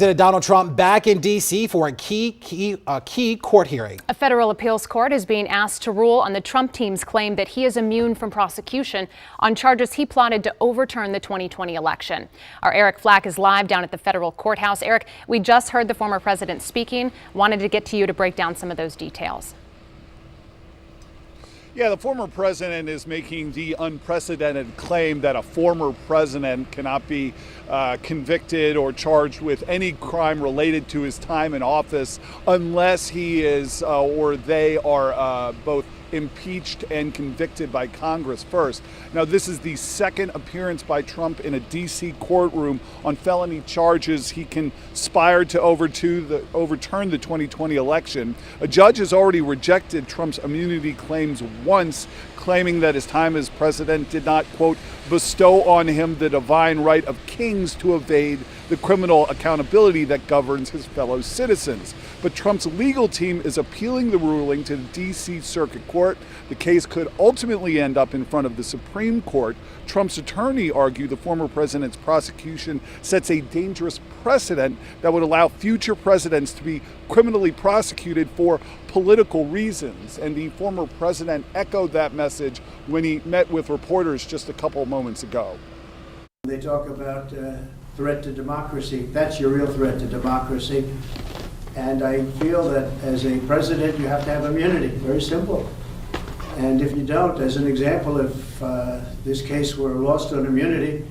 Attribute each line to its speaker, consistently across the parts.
Speaker 1: President Donald Trump back in D.C. for a key court hearing.
Speaker 2: A federal appeals court is being asked to rule on the Trump team's claim that he is immune from prosecution on charges he plotted to overturn the 2020 election. Our Eric Flack is live down at the federal courthouse. Eric, we just heard the former president speaking. Wanted to get to you to break down some of those details.
Speaker 3: Yeah, the former president is making the unprecedented claim that a former president cannot be convicted or charged with any crime related to his time in office unless he is or they are both impeached and convicted by Congress first. Now, this is the second appearance by Trump in a D.C. courtroom on felony charges. He conspired to overturn the 2020 election. A judge has already rejected Trump's immunity claims once, claiming that his time as president did not, quote, bestow on him the divine right of kings to evade the criminal accountability that governs his fellow citizens. But Trump's legal team is appealing the ruling to the D.C. Circuit Court. The case could ultimately end up in front of the Supreme Court. Trump's attorney argued the former president's prosecution sets a dangerous precedent that would allow future presidents to be criminally prosecuted for political reasons. And the former president echoed that message when he met with reporters just a couple of moments ago.
Speaker 4: They talk about threat to democracy. That's your real threat to democracy. And I feel that as a president, you have to have immunity. Very simple. And if you don't, as an example, if this case were lost on immunity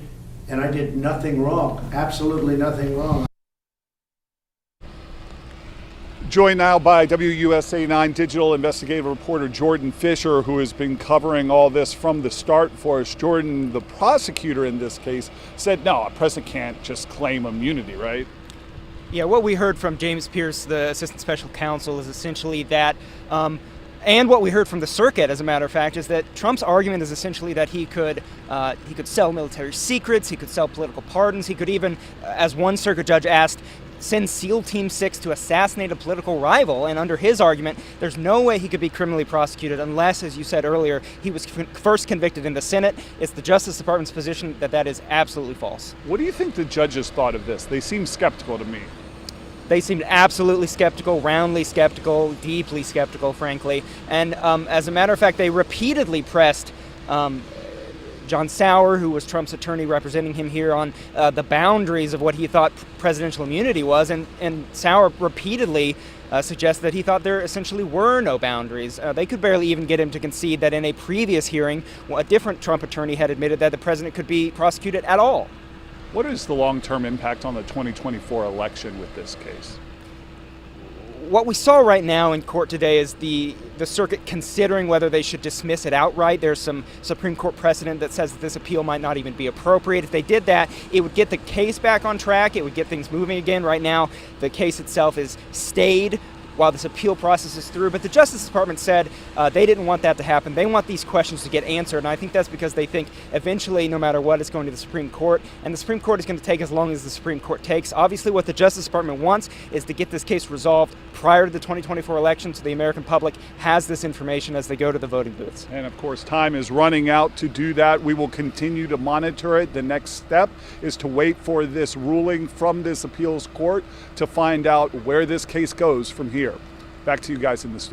Speaker 4: and I did nothing wrong, absolutely nothing wrong.
Speaker 3: Joined now by WUSA 9 digital investigative reporter Jordan Fisher, who has been covering all this from the start for us. Jordan, the prosecutor in this case, said, no, a president can't just claim immunity, right?
Speaker 5: Yeah, what we heard from James Pierce, the assistant special counsel, is essentially that, and what we heard from the circuit, as a matter of fact, is that Trump's argument is essentially that he could sell military secrets, he could sell political pardons, he could even, as one circuit judge asked, send SEAL Team 6 to assassinate a political rival. And under his argument, there's no way he could be criminally prosecuted unless, as you said earlier, he was first convicted in the Senate. It's the Justice Department's position that that is absolutely false.
Speaker 3: What do you think the judges thought of this? They seem skeptical to me.
Speaker 5: They seemed absolutely skeptical, roundly skeptical, deeply skeptical, frankly. And as a matter of fact, they repeatedly pressed John Sauer, who was Trump's attorney representing him here, on the boundaries of what he thought presidential immunity was. And Sauer repeatedly suggested that he thought there essentially were no boundaries. They could barely even get him to concede that in a previous hearing, a different Trump attorney had admitted that the president could be prosecuted at all.
Speaker 3: What is the long-term impact on the 2024 election with this case?
Speaker 5: What we saw right now in court today is the circuit considering whether they should dismiss it outright. There's some Supreme Court precedent that says that this appeal might not even be appropriate. If they did that, it would get the case back on track. It would get things moving again. Right now, the case itself is stayed while this appeal process is through. But the Justice Department said they didn't want that to happen. They want these questions to get answered. And I think that's because they think eventually, no matter what, it's going to the Supreme Court. And the Supreme Court is going to take as long as the Supreme Court takes. Obviously, what the Justice Department wants is to get this case resolved prior to the 2024 election so the American public has this information as they go to the voting booths.
Speaker 3: And of course, time is running out to do that. We will continue to monitor it. The next step is to wait for this ruling from this appeals court to find out where this case goes from here. Back to you guys in the studio.